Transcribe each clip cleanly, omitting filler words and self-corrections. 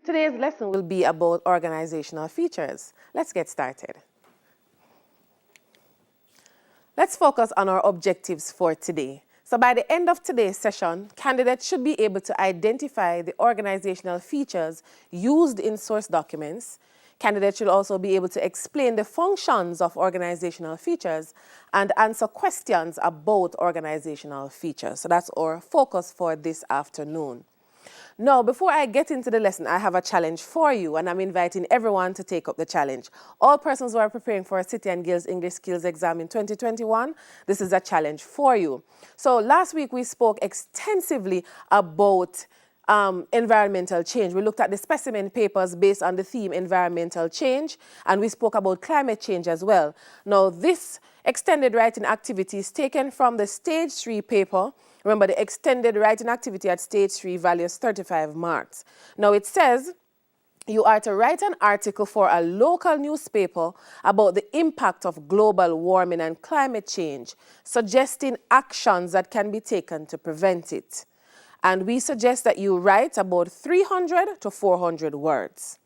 Today's lesson will be about organizational features. Let's get started. Let's focus on our objectives for today. So by the end of today's session, candidates should be able to identify the organizational features used in source documents. Candidates should also be able to explain the functions of organizational features and answer questions about organizational features. So that's our focus for this afternoon. Now, before I get into the lesson, I have a challenge for you, and I'm inviting everyone to take up the challenge. All persons who are preparing for a City and Guilds English Skills exam in 2021, this is a challenge for you. So last week we spoke extensively about environmental change. We looked at the specimen papers based on the theme environmental change, and we spoke about climate change as well. Now, this extended writing activity is taken from the Stage 3 paper. Remember, the extended writing activity at Stage 3 values 35 marks. Now, it says you are to write an article for a local newspaper about the impact of global warming and climate change, suggesting actions that can be taken to prevent it. And we suggest that you write about 300 to 400 words.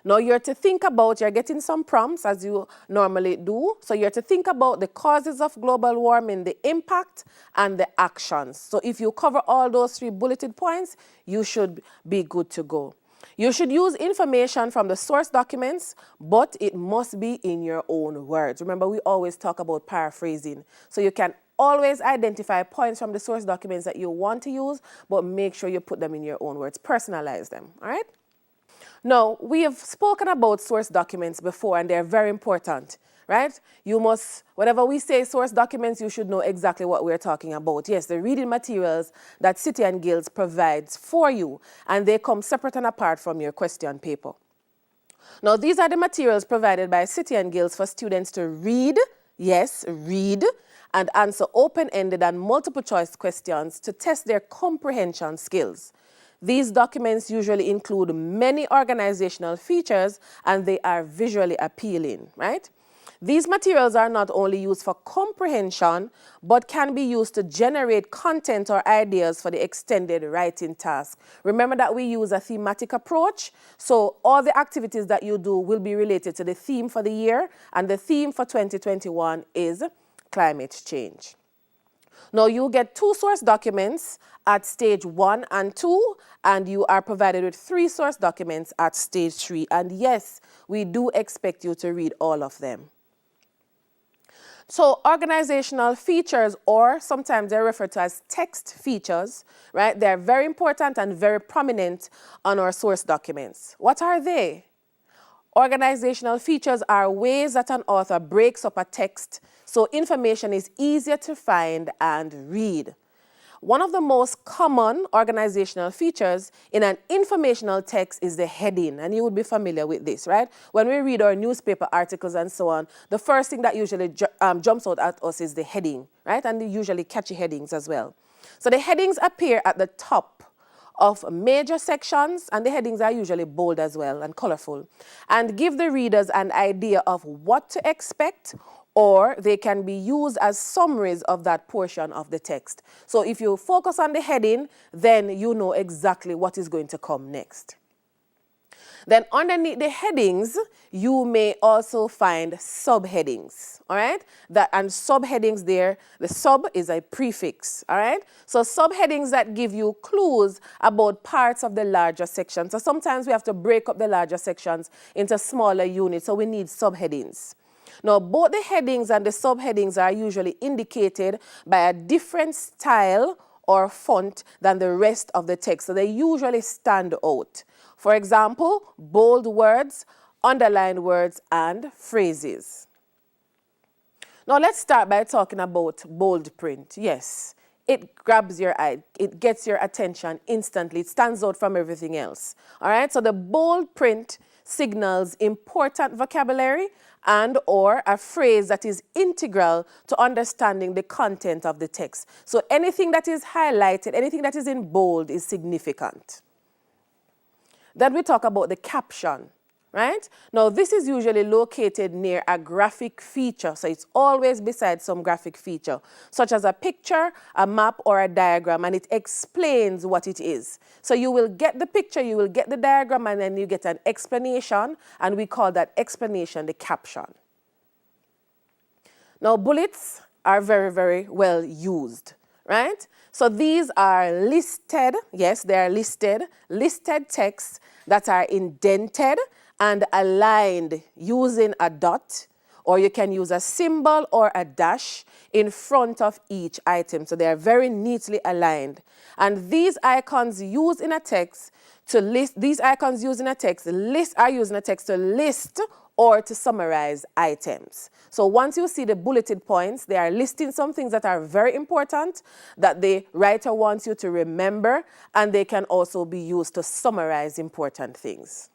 Now you're to think about, you're getting some prompts as you normally do. So you're to think about the causes of global warming, the impact, and the actions. So if you cover all those 3 bulleted points, you should be good to go. You should use information from the source documents, but it must be in your own words. Remember, we always talk about paraphrasing. So you can always identify points from the source documents that you want to use, but make sure you put them in your own words. Personalize them, all right? Now, we have spoken about source documents before, and they're very important, right? You must, whenever we say source documents, you should know exactly what we're talking about. Yes, the reading materials that City and Guilds provides for you, and they come separate and apart from your question paper. Now, these are the materials provided by City and Guilds for students to read, yes, read, and answer open-ended and multiple choice questions to test their comprehension skills. These documents usually include many organizational features, and they are visually appealing, right? These materials are not only used for comprehension, but can be used to generate content or ideas for the extended writing task. Remember that we use a thematic approach, so all the activities that you do will be related to the theme for the year, and the theme for 2021 is climate change. Now, you get 2 source documents at Stage 1 and 2, and you are provided with 3 source documents at Stage 3. And yes, we do expect you to read all of them. So organizational features, or sometimes they're referred to as text features, right? They're very important and very prominent on our source documents. What are they? Organizational features are ways that an author breaks up a text so information is easier to find and read. One of the most common organizational features in an informational text is the heading, and you would be familiar with this, right? When we read our newspaper articles and so on, the first thing that usually jumps out at us is the heading, right? And usually catchy headings as well. So the headings appear at the top of major sections, and the headings are usually bold as well and colorful, and give the readers an idea of what to expect, or they can be used as summaries of that portion of the text. So if you focus on the heading, then you know exactly what is going to come next. Then underneath the headings, you may also find subheadings, all right? And subheadings there, the sub is a prefix, all right? So subheadings that give you clues about parts of the larger section. So sometimes we have to break up the larger sections into smaller units, so we need subheadings. Now, both the headings and the subheadings are usually indicated by a different style or font than the rest of the text, so they usually stand out. For example, bold words, underlined words, and phrases. Now, let's start by talking about bold print. Yes, it grabs your eye, it gets your attention instantly, it stands out from everything else. All right, so the bold print signals important vocabulary and or a phrase that is integral to understanding the content of the text. So anything that is highlighted, anything that is in bold is significant. Then we talk about the caption. right? Now, this is usually located near a graphic feature, so it's always beside some graphic feature, such as a picture, a map, or a diagram, and it explains what it is. So you will get the picture, you will get the diagram, and then you get an explanation, and we call that explanation the caption. Now, bullets are very, very well used, right? So these are listed, yes, they are listed texts that are indented and aligned using a dot, or you can use a symbol or a dash in front of each item. So they are very neatly aligned. And these icons used in a text to list, are used in a text to list or to summarize items. So once you see the bulleted points, they are listing some things that are very important that the writer wants you to remember, and they can also be used to summarize important things.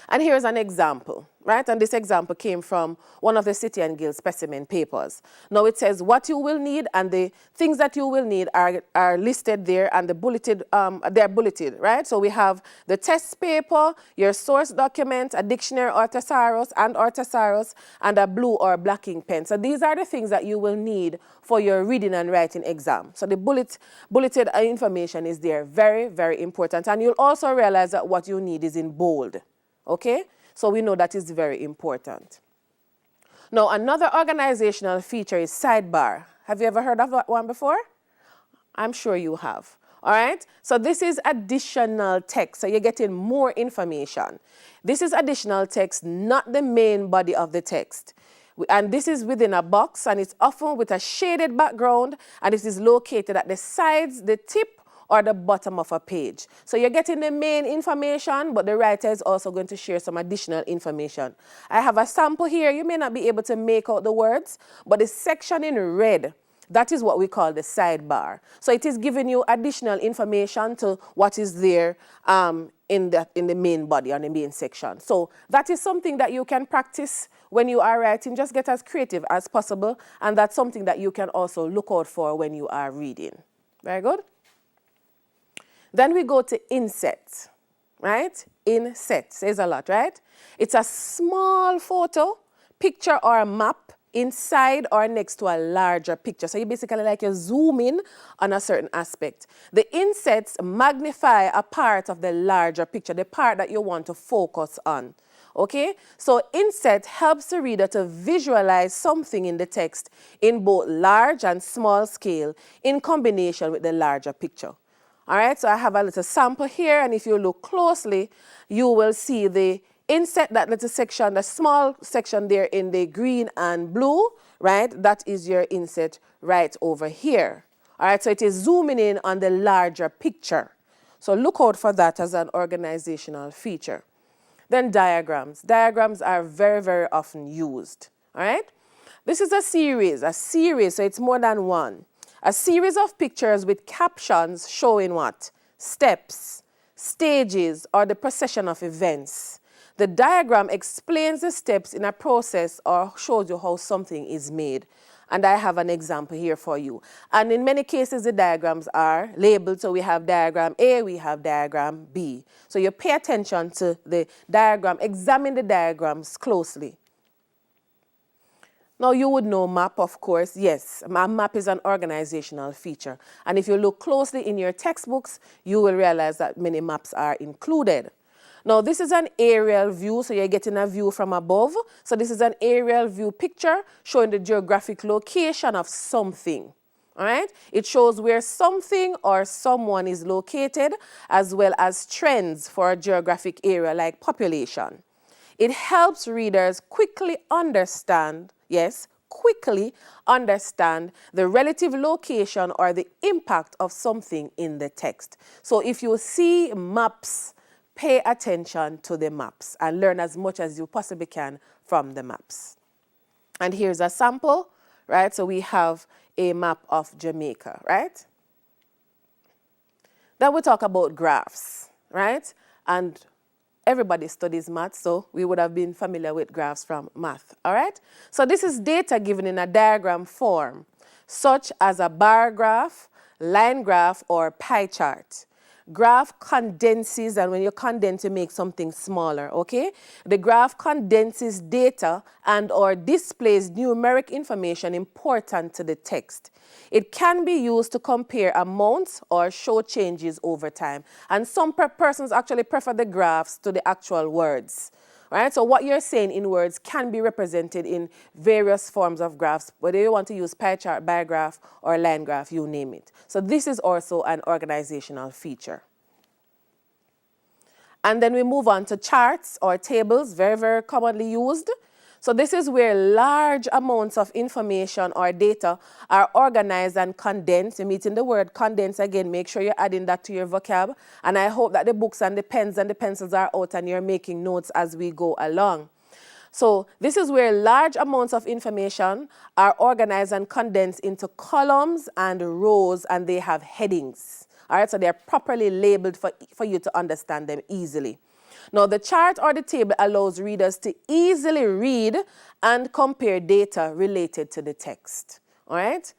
And here's an example, right? And this example came from one of the City and Guild specimen papers. Now it says what you will need, and the things that you will need are listed there, and the bulleted, they're bulleted, right? So we have the test paper, your source document, a dictionary or thesaurus, and a blue or black ink pen. So these are the things that you will need for your reading and writing exam. So the bulleted information is there, very, very important. And you'll also realize that what you need is in bold. Okay, so we know that is very important. Now, another organizational feature is sidebar. Have you ever heard of that one before? I'm sure you have. All right, so this is additional text, so you're getting more information. This is additional text, not the main body of the text. And this is within a box, and it's often with a shaded background, and it is located at the sides, the tip, or the bottom of a page. So you're getting the main information, but the writer is also going to share some additional information. I have a sample here. You may not be able to make out the words, but the section in red, that is what we call the sidebar. So it is giving you additional information to what is there in the main body, on the main section. So that is something that you can practice when you are writing. Just get as creative as possible, and that's something that you can also look out for when you are reading. Very good. Then we go to inset, right? Inset says a lot, right? It's a small photo, picture, or a map inside or next to a larger picture. So you basically like you zoom in on a certain aspect. The insets magnify a part of the larger picture, the part that you want to focus on. Okay, so inset helps the reader to visualize something in the text in both large and small scale in combination with the larger picture. All right, so I have a little sample here, and if you look closely, you will see the inset, that little section, the small section there in the green and blue, right? That is your inset right over here. All right, so it is zooming in on the larger picture. So look out for that as an organizational feature. Then diagrams. Diagrams are very, very often used. All right, this is a series, so it's more than one. A series of pictures with captions showing what? Steps, stages, or the procession of events. The diagram explains the steps in a process or shows you how something is made. And I have an example here for you. And in many cases, the diagrams are labeled. So we have diagram A, we have diagram B. So you pay attention to the diagram, examine the diagrams closely. Now, you would know map, of course. Yes, a map is an organizational feature. And if you look closely in your textbooks, you will realize that many maps are included. Now, this is an aerial view, so you're getting a view from above. So this is an aerial view picture showing the geographic location of something. All right? It shows where something or someone is located, as well as trends for a geographic area like population. It helps readers quickly understand the relative location or the impact of something in the text. So if you see maps, pay attention to the maps and learn as much as you possibly can from the maps. And here's a sample, right? So we have a map of Jamaica, right? Then we talk about graphs, right? And everybody studies math, so we would have been familiar with graphs from math, all right? So this is data given in a diagram form, such as a bar graph, line graph, or pie chart. graph condenses, and when you condense, you make something smaller, okay? The graph condenses data and or displays numeric information important to the text. It can be used to compare amounts or show changes over time. And some persons actually prefer the graphs to the actual words. Right? So what you're saying in words can be represented in various forms of graphs, whether you want to use pie chart, bar graph, or line graph, you name it. So this is also an organizational feature. And then we move on to charts or tables, very, very commonly used. So this is where large amounts of information or data are organized and condensed. You're meeting the word condense again. Make sure you're adding that to your vocab. And I hope that the books and the pens and the pencils are out and you're making notes as we go along. So this is where large amounts of information are organized and condensed into columns and rows, and they have headings. All right, so they're properly labeled for you to understand them easily. Now, the chart or the table allows readers to easily read and compare data related to the text. All right?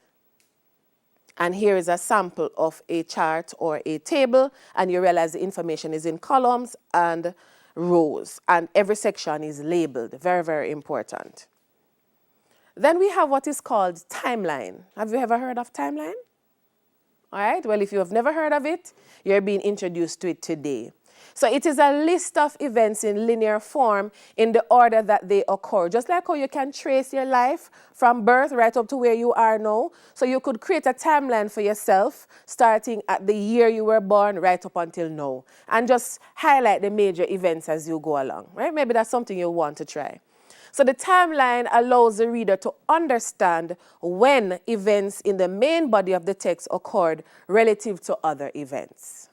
And here is a sample of a chart or a table, and you realize the information is in columns and rows, and every section is labeled. Very, very important. Then we have what is called timeline. Have you ever heard of timeline? All right, well, if you have never heard of it, you're being introduced to it today. So it is a list of events in linear form in the order that they occur. Just like how you can trace your life from birth right up to where you are now. So you could create a timeline for yourself starting at the year you were born right up until now. And just highlight the major events as you go along, right? Maybe that's something you want to try. So the timeline allows the reader to understand when events in the main body of the text occurred relative to other events.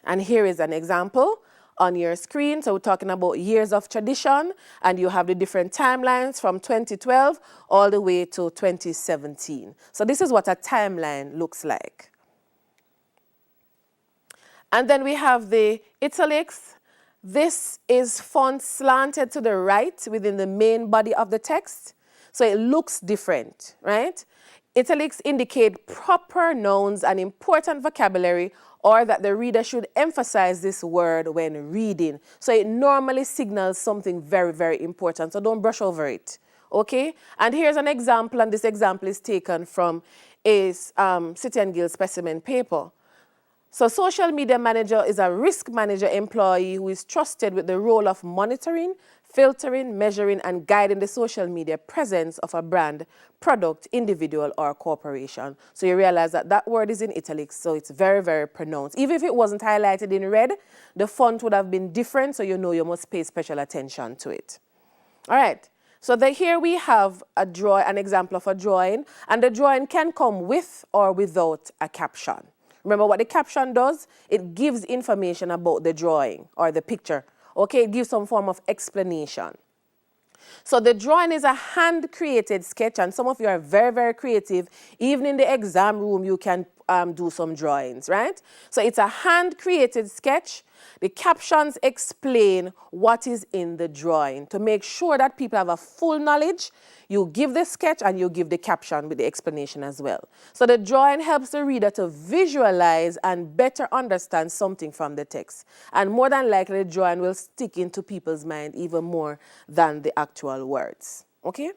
And here is an example on your screen. So we're talking about years of tradition, and you have the different timelines from 2012 all the way to 2017. So this is what a timeline looks like. And then we have the italics. This is font slanted to the right within the main body of the text. So it looks different, right? Italics indicate proper nouns and important vocabulary, or that the reader should emphasize this word when reading. So it normally signals something very, very important. So don't brush over it, okay? And here's an example, and this example is taken from a City and Guild specimen paper. So social media manager is a risk manager employee who is trusted with the role of monitoring, filtering, measuring, and guiding the social media presence of a brand, product, individual, or corporation. So you realize that that word is in italics, so it's very, very pronounced. Even if it wasn't highlighted in red, the font would have been different, so you know you must pay special attention to it. All right, so here we have an example of a drawing, and the drawing can come with or without a caption. Remember what the caption does? It gives information about the drawing or the picture. Okay, it gives some form of explanation. So the drawing is a hand-created sketch, and some of you are very, very creative. Even in the exam room, you can do some drawings, right? So it's a hand-created sketch. The captions explain what is in the drawing. To make sure that people have a full knowledge, you give the sketch and you give the caption with the explanation as well. So the drawing helps the reader to visualize and better understand something from the text. And more than likely, the drawing will stick into people's mind even more than the actual words, okay?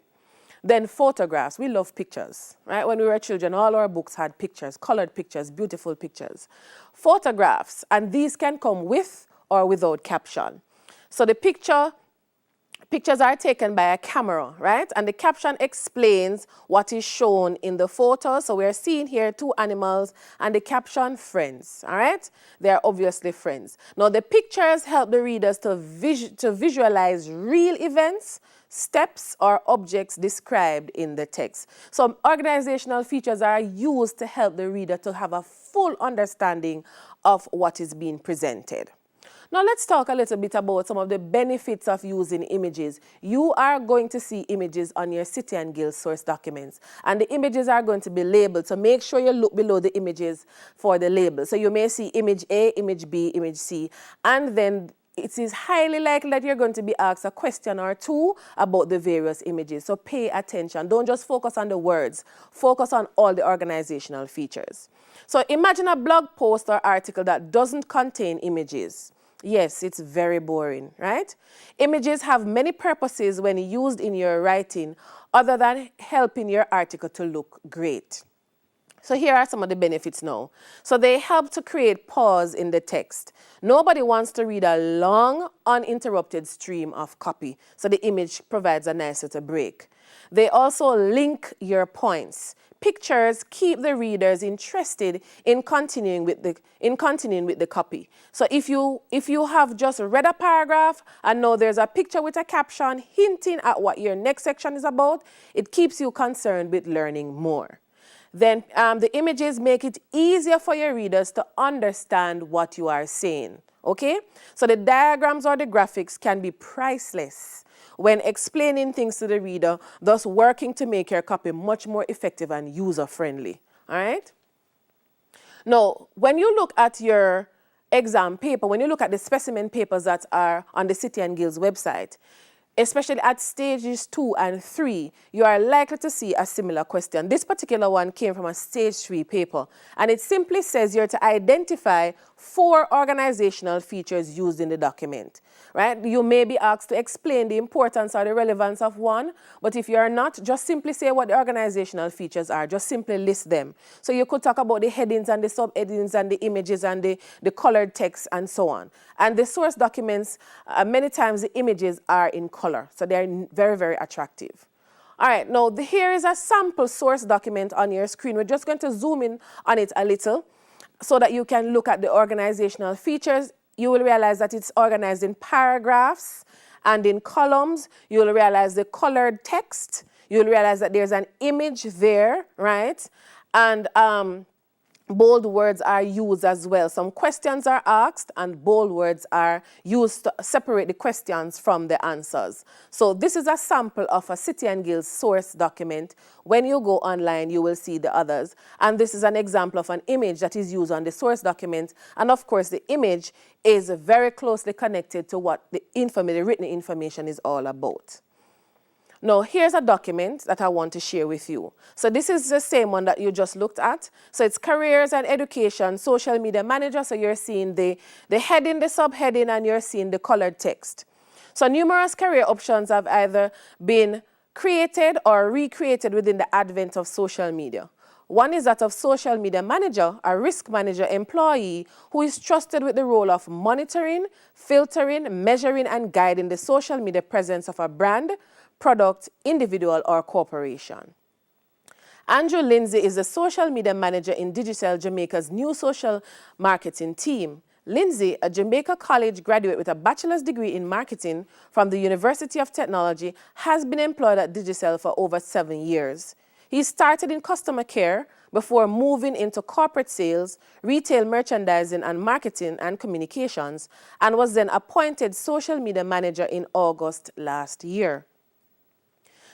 Then photographs. We love pictures, right? When we were children, all our books had pictures, colored pictures, beautiful pictures. Photographs, and these can come with or without caption. So the pictures are taken by a camera, right? And the caption explains what is shown in the photo. So we're seeing here two animals and the caption, friends, all right? They're obviously friends. Now the pictures help the readers to visualize real events, steps, or objects described in the text. So organizational features are used to help the reader to have a full understanding of what is being presented. Now let's talk a little bit about some of the benefits of using images. You are going to see images on your City and Guild source documents, and the images are going to be labeled. So make sure you look below the images for the label. So you may see image A, image B, image C, and then it is highly likely that you're going to be asked a question or two about the various images. So pay attention. Don't just focus on the words. Focus on all the organizational features. So imagine a blog post or article that doesn't contain images. Yes, it's very boring, right? Images have many purposes when used in your writing other than helping your article to look great. So here are some of the benefits now. So they help to create pause in the text. Nobody wants to read a long, uninterrupted stream of copy. So the image provides a nice little break. They also link your points. Pictures keep the readers interested in continuing with the copy. So if you have just read a paragraph and now there's a picture with a caption hinting at what your next section is about, it keeps you concerned with learning more. Then the images make it easier for your readers to understand what you are saying, okay? So the diagrams or the graphics can be priceless when explaining things to the reader, thus working to make your copy much more effective and user-friendly, all right? Now, when you look at your exam paper, when you look at the specimen papers that are on the City and Guilds website, especially at stages 2 and 3, you are likely to see a similar question. This particular one came from a stage 3 paper, and it simply says you're to identify 4 organizational features used in the document, right? You may be asked to explain the importance or the relevance of one, but if you are not, just simply say what the organizational features are. Just simply list them. So you could talk about the headings and the subheadings and the images and the colored text and so on. And the source documents, many times the images are in color, so they're very, very attractive. All right, now here is a sample source document on your screen. We're just going to zoom in on it a little so that you can look at the organizational features. You will realize that it's organized in paragraphs and in columns. You'll realize the colored text. You'll realize that there's an image there, right? And bold words are used as well. Some questions are asked and bold words are used to separate the questions from the answers. So this is a sample of a City and Guilds source document. When you go online, you will see the others. And this is an example of an image that is used on the source document. And of course, the image is very closely connected to what the written information is all about. Now, here's a document that I want to share with you. So this is the same one that you just looked at. So it's careers and education, social media manager. So you're seeing the heading, the subheading, and you're seeing the colored text. So numerous career options have either been created or recreated within the advent of social media. One is that of social media manager, a risk manager employee who is trusted with the role of monitoring, filtering, measuring, and guiding the social media presence of a brand, product, individual, or corporation. Andrew Lindsay is the social media manager in Digicel Jamaica's new social marketing team. Lindsay, a Jamaica College graduate with a bachelor's degree in marketing from the University of Technology, has been employed at Digicel for over 7 years. He started in customer care before moving into corporate sales, retail merchandising and marketing and communications, and was then appointed social media manager in August last year.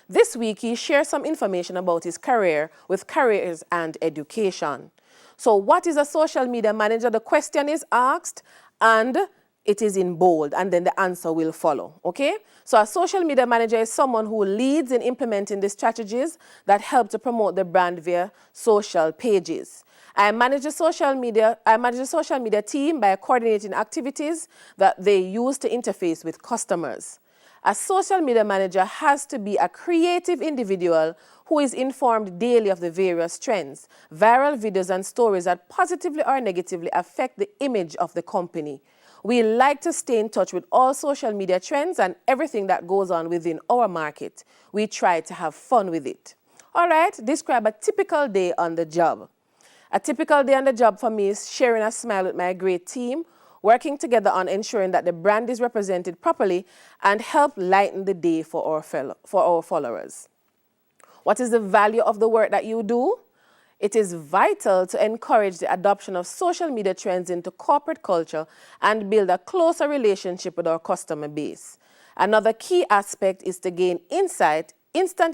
This week, he shares some information about his career with Careers and Education. So what is a social media manager? The question is asked and it is in bold, and then the answer will follow, okay? So a social media manager is someone who leads in implementing the strategies that help to promote the brand via social pages. I manage the social media team by coordinating activities that they use to interface with customers. A social media manager has to be a creative individual who is informed daily of the various trends, viral videos and stories that positively or negatively affect the image of the company. We like to stay in touch with all social media trends and everything that goes on within our market. We try to have fun with it. All right, describe a typical day on the job. A typical day on the job for me is sharing a smile with my great team, working together on ensuring that the brand is represented properly and help lighten the day for our followers. What is the value of the work that you do? It is vital to encourage the adoption of social media trends into corporate culture and build a closer relationship with our customer base. Another key aspect is to gain instant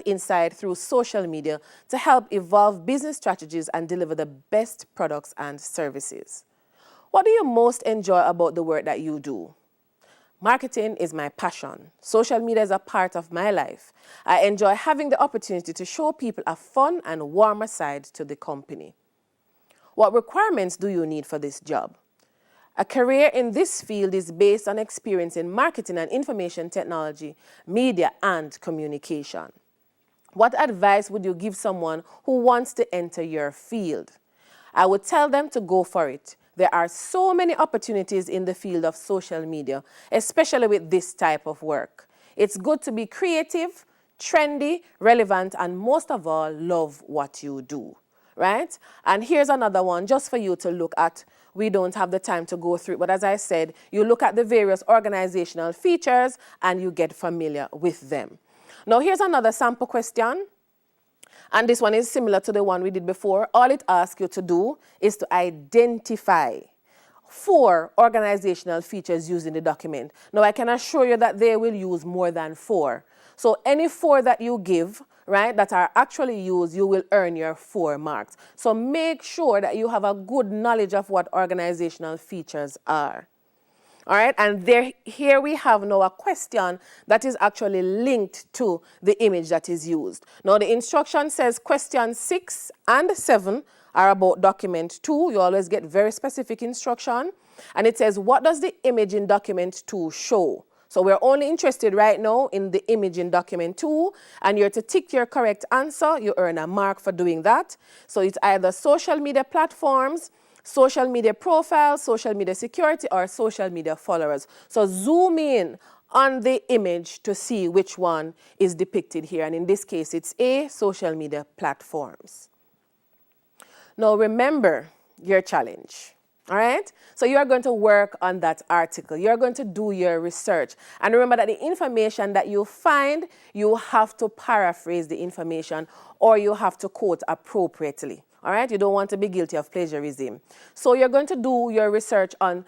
insight through social media to help evolve business strategies and deliver the best products and services. What do you most enjoy about the work that you do? Marketing is my passion. Social media is a part of my life. I enjoy having the opportunity to show people a fun and warmer side to the company. What requirements do you need for this job? A career in this field is based on experience in marketing and information technology, media, and communication. What advice would you give someone who wants to enter your field? I would tell them to go for it. There are so many opportunities in the field of social media, especially with this type of work. It's good to be creative, trendy, relevant, and most of all, love what you do, right? And here's another one just for you to look at. We don't have the time to go through it, but as I said, you look at the various organizational features and you get familiar with them. Now, here's another sample question. And this one is similar to the one we did before. All it asks you to do is to identify 4 organizational features used in the document. Now, I can assure you that they will use more than 4. So any 4 that you give, right, that are actually used, you will earn your 4 marks. So make sure that you have a good knowledge of what organizational features are. All right, and here we have now a question that is actually linked to the image that is used. Now, the instruction says question 6 and 7 are about document 2. You always get very specific instruction. And it says, what does the image in document 2 show? So we're only interested right now in the image in document 2, and you're to tick your correct answer. You earn a mark for doing that. So it's either social media platforms, social media profiles, social media security, or social media followers. So zoom in on the image to see which one is depicted here. And in this case, it's A, social media platforms. Now remember your challenge. All right? So you are going to work on that article. You're going to do your research. And remember that the information that you find, you have to paraphrase the information or you have to quote appropriately. All right? You don't want to be guilty of plagiarism. So you're going to do your research on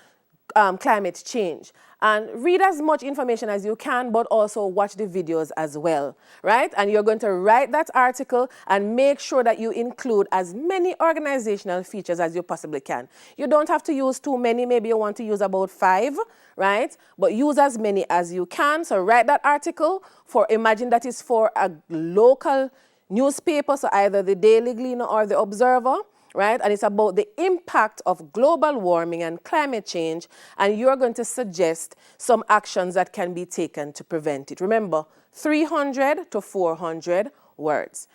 climate change. And read as much information as you can, but also watch the videos as well, right? And you're going to write that article and make sure that you include as many organizational features as you possibly can. You don't have to use too many. Maybe you want to use about 5, right? But use as many as you can. So write that article for, imagine that is for a local newspaper, so either the Daily Gleaner or the Observer, right? And it's about the impact of global warming and climate change, and you're going to suggest some actions that can be taken to prevent it. Remember, 300 to 400 words.